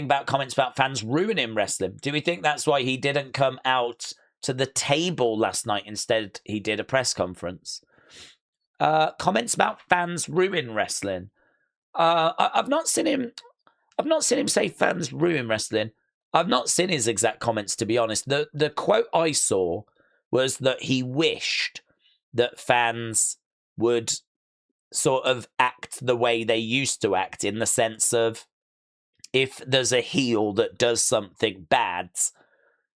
about comments about fans ruining wrestling. Do we think that's why he didn't come out to the table last night? Instead, he did a press conference. Comments about fans ruin wrestling. I've not seen him. I've not seen him say fans ruin wrestling. I've not seen his exact comments, to be honest. The quote I saw was that he wished that fans would sort of act the way they used to act, in the sense of, if there's a heel that does something bad,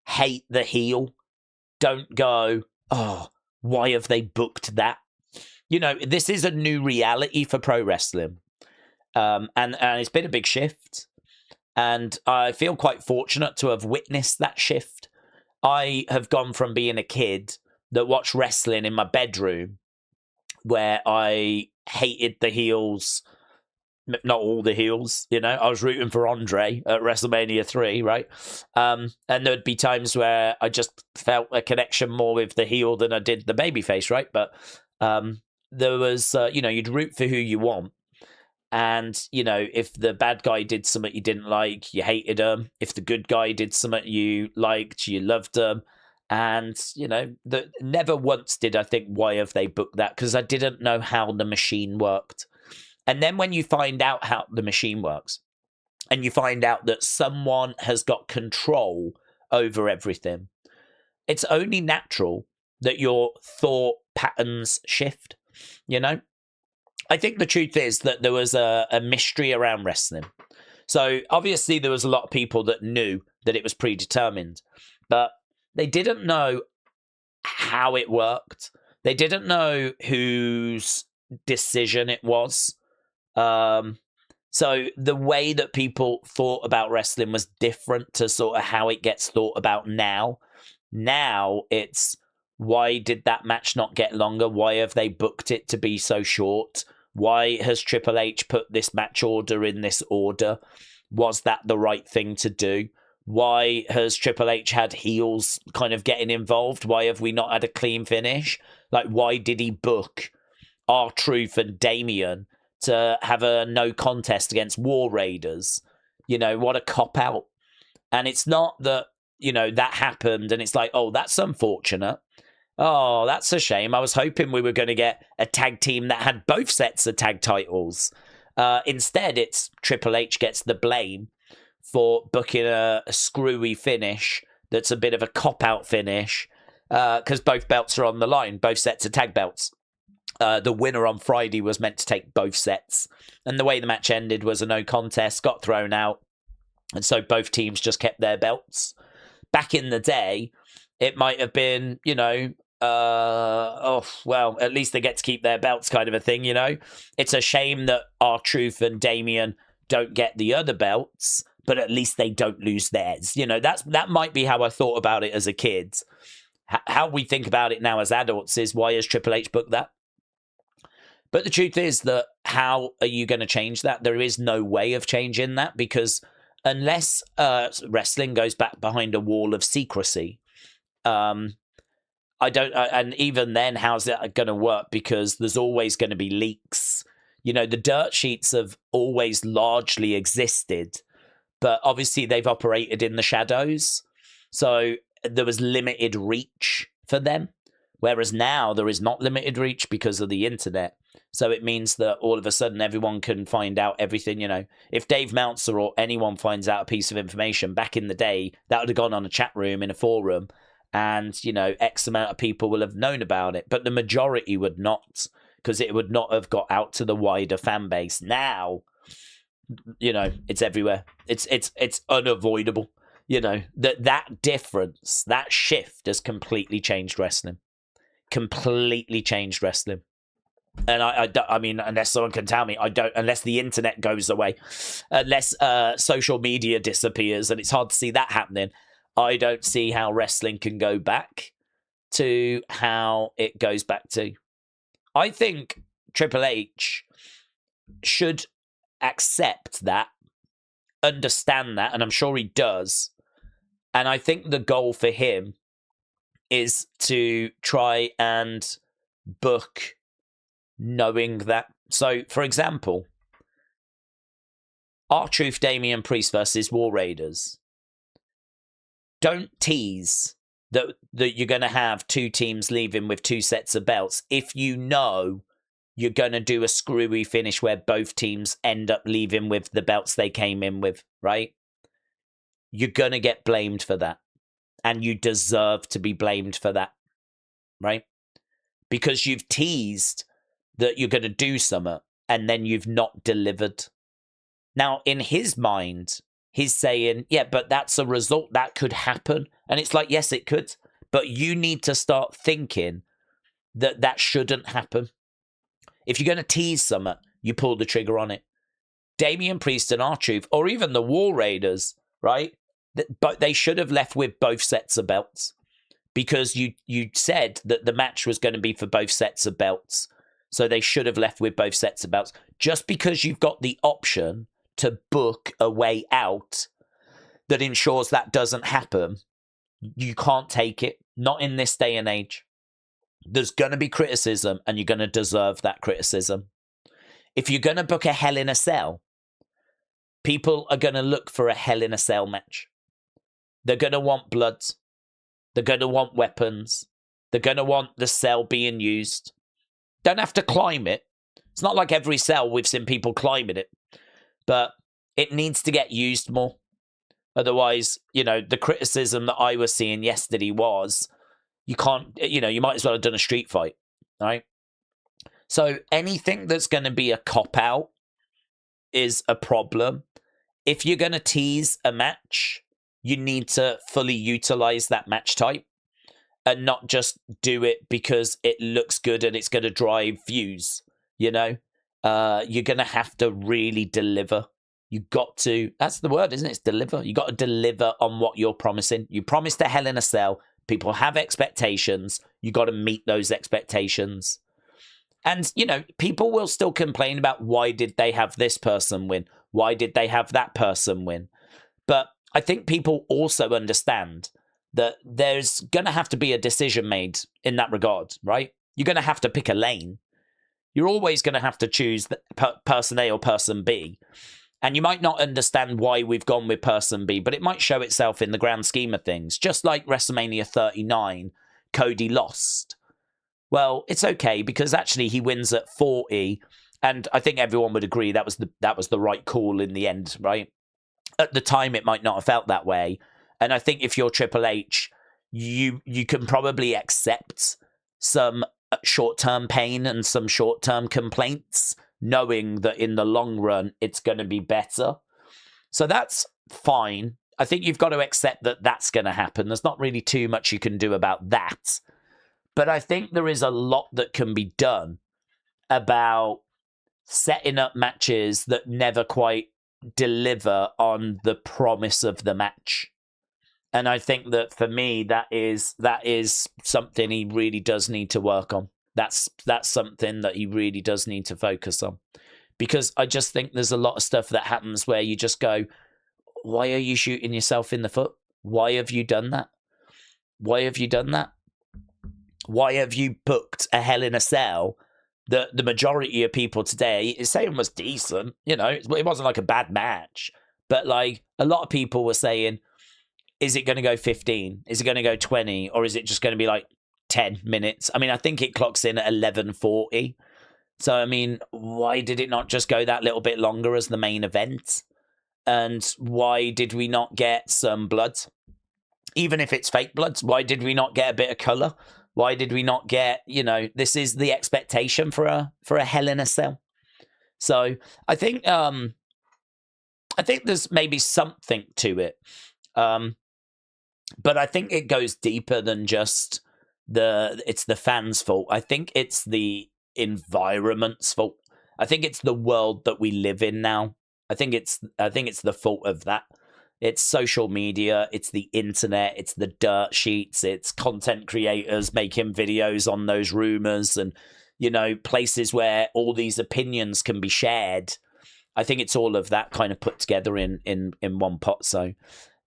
hate the heel. Don't go, oh, why have they booked that? You know, this is a new reality for pro wrestling. And it's been a big shift. And I feel quite fortunate to have witnessed that shift. I have gone from being a kid that watched wrestling in my bedroom, where I hated the heels, not all the heels, you know. I was rooting for Andre at WrestleMania 3, right? And there'd be times where I just felt a connection more with the heel than I did the babyface, right? But there was, you'd root for who you want. And, you know, if the bad guy did something you didn't like, you hated him. If the good guy did something you liked, you loved him. And, you know, never once did I think, why have they booked that? Because I didn't know how the machine worked. And then when you find out how the machine works, and you find out that someone has got control over everything, it's only natural that your thought patterns shift, you know? I think the truth is that there was a mystery around wrestling. So obviously there was a lot of people that knew that it was predetermined, but they didn't know how it worked. They didn't know whose decision it was. So the way that people thought about wrestling was different to sort of how it gets thought about now. Now it's, why did that match not get longer? Why have they booked it to be so short? Why has Triple H put this match order in this order? Was that the right thing to do? Why has Triple H had heels kind of getting involved? Why have we not had a clean finish? Like, why did he book R-Truth and Damien to have a no contest against War Raiders? You know, what a cop-out. And it's not that, you know, that happened and it's like, oh, that's unfortunate. Oh, that's a shame. I was hoping we were going to get a tag team that had both sets of tag titles. Instead, it's Triple H gets the blame for booking a screwy finish that's a bit of a cop-out finish, because both belts are on the line, both sets of tag belts. The winner on Friday was meant to take both sets. And the way the match ended was a no contest, got thrown out. And so both teams just kept their belts. Back in the day, it might have been, you know, at least they get to keep their belts kind of a thing, you know. It's a shame that R-Truth and Damien don't get the other belts, but at least they don't lose theirs. You know, that might be how I thought about it as a kid. How we think about it now as adults is, why has Triple H booked that? But the truth is that, how are you going to change that? There is no way of changing that, because unless wrestling goes back behind a wall of secrecy, I don't, and even then, how's that going to work? Because there's always going to be leaks. You know, the dirt sheets have always largely existed, but obviously they've operated in the shadows. So there was limited reach for them. Whereas now there is not limited reach because of the internet. So it means that all of a sudden everyone can find out everything, you know. If Dave Meltzer or anyone finds out a piece of information, back in the day, that would have gone on a chat room in a forum, and, you know, X amount of people will have known about it. But the majority would not, because it would not have got out to the wider fan base. Now, you know, it's everywhere. It's unavoidable. You know, that difference, that shift has completely changed wrestling. Completely changed wrestling. And I mean, unless someone can tell me, unless the internet goes away, unless social media disappears, and it's hard to see that happening, I don't see how wrestling can go back to how it goes back to. I think Triple H should accept that, understand that, and I'm sure he does. And I think the goal for him is to try and book knowing that. So, for example, R-Truth, Damian Priest versus War Raiders. Don't tease that you're going to have two teams leaving with two sets of belts if you know you're going to do a screwy finish where both teams end up leaving with the belts they came in with, right? You're going to get blamed for that. And you deserve to be blamed for that, right? Because you've teased that you're going to do something and then you've not delivered. Now, in his mind, he's saying, yeah, but that's a result that could happen. And it's like, yes, it could. But you need to start thinking that that shouldn't happen. If you're going to tease something, you pull the trigger on it. Damian Priest and R-Truth, or even the War Raiders, right? But they should have left with both sets of belts. Because you said that the match was going to be for both sets of belts. So they should have left with both sets of belts. Just because you've got the option to book a way out that ensures that doesn't happen, you can't take it. Not in this day and age. There's going to be criticism, and you're going to deserve that criticism. If you're going to book a Hell in a Cell, people are going to look for a Hell in a Cell match. They're going to want blood. They're going to want weapons. They're going to want the cell being used. Don't have to climb it. It's not like every cell we've seen people climbing it. But it needs to get used more. Otherwise, the criticism that I was seeing yesterday was, you can't, you might as well have done a street fight, right? So anything that's going to be a cop-out is a problem. If you're going to tease a match, you need to fully utilize that match type and not just do it because it looks good and it's going to drive views, You're going to have to really deliver. You got to, that's the word, isn't it? It's deliver. You got to deliver on what you're promising. You promised a Hell in a Cell. People have expectations. You got to meet those expectations. And, people will still complain about why did they have this person win? Why did they have that person win? But I think people also understand that there's going to have to be a decision made in that regard, right? You're going to have to pick a lane. You're always going to have to choose person A or person B. And you might not understand why we've gone with person B, but it might show itself in the grand scheme of things. Just like WrestleMania 39, Cody lost. Well, it's okay because actually he wins at 40. And I think everyone would agree that was the right call in the end, right? At the time, it might not have felt that way. And I think if you're Triple H, you can probably accept some short-term pain and some short-term complaints, knowing that in the long run, it's going to be better. So that's fine. I think you've got to accept that that's going to happen. There's not really too much you can do about that. But I think there is a lot that can be done about setting up matches that never quite deliver on the promise of the match. And I think that for me, that is something he really does need to work on. That's something that he really does need to focus on. Because I just think there's a lot of stuff that happens where you just go, why are you shooting yourself in the foot? Why have you done that? Why have you done that? Why have you booked a Hell in a Cell that the majority of people today is saying was decent? It wasn't like a bad match. But like a lot of people were saying, is it going to go 15? Is it going to go 20? Or is it just going to be like 10 minutes? I mean, I think it clocks in at 11:40. So, I mean, why did it not just go that little bit longer as the main event? And why did we not get some blood? Even if it's fake blood, why did we not get a bit of colour? Why did we not get, this is the expectation for a Hell in a Cell. So I think there's maybe something to it. But I think it goes deeper than just it's the fans' fault. I think it's the environment's fault. I think it's the world that we live in now. I think it's the fault of that. It's social media, it's the internet, it's the dirt sheets, it's content creators making videos on those rumors and, places where all these opinions can be shared. I think it's all of that kind of put together in one pot. So,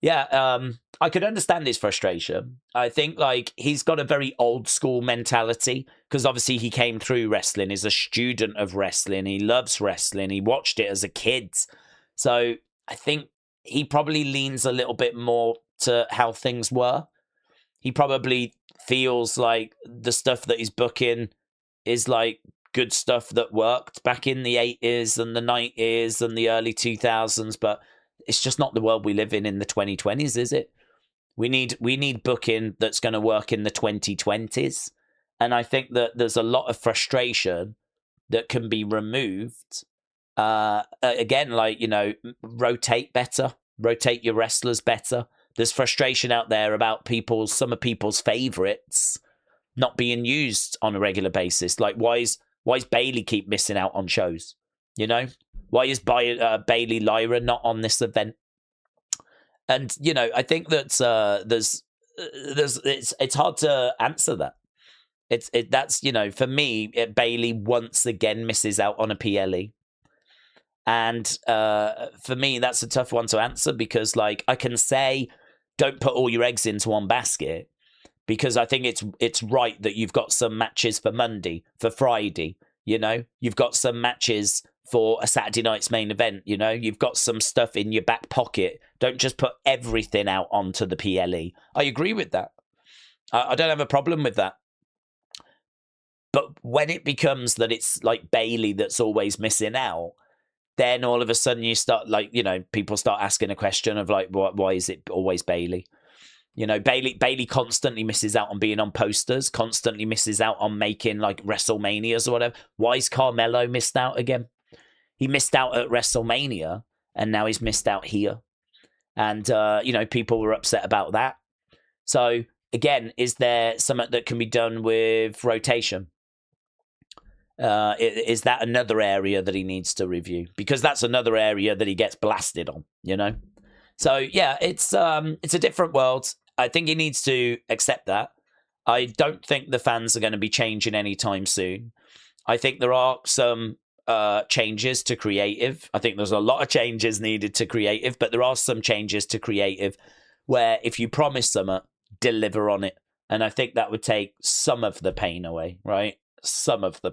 yeah, I could understand his frustration. I think, he's got a very old school mentality because obviously he came through wrestling. He's a student of wrestling. He loves wrestling. He watched it as a kid. So I think he probably leans a little bit more to how things were. He probably feels like the stuff that he's booking is like good stuff that worked back in the 80s and the 90s and the early 2000s, but it's just not the world we live in the 2020s, is it? We need booking that's going to work in the 2020s. And I think that there's a lot of frustration that can be removed. Again, like, rotate better, rotate your wrestlers better. There's frustration out there about some of people's favorites not being used on a regular basis. Like, why is Bailey keep missing out on shows? Why is Bailey Lyra not on this event? And I think that it's hard to answer that. That's for me, Bailey once again misses out on a PLE. And for me, that's a tough one to answer because, like, I can say, don't put all your eggs into one basket, because I think it's right that you've got some matches for Monday, for Friday. You've got some matches for a Saturday night's main event. You've got some stuff in your back pocket. Don't just put everything out onto the PLE. I agree with that. I don't have a problem with that. But when it becomes that it's like Bailey that's always missing out, then all of a sudden you start, like, people start asking a question of, like, why is it always Bailey? Bailey constantly misses out on being on posters, constantly misses out on making, like, WrestleManias or whatever. Why is Carmelo missed out again? He missed out at WrestleMania, and now he's missed out here. And, people were upset about that. So, again, is there something that can be done with rotation? Is that another area that he needs to review? Because that's another area that he gets blasted on, So, yeah, it's a different world. I think he needs to accept that. I don't think the fans are going to be changing anytime soon. I think there are some changes to creative. I think there's a lot of changes needed to creative, but there are some changes to creative where if you promise something, deliver on it. And I think that would take some of the pain away, right? Some of the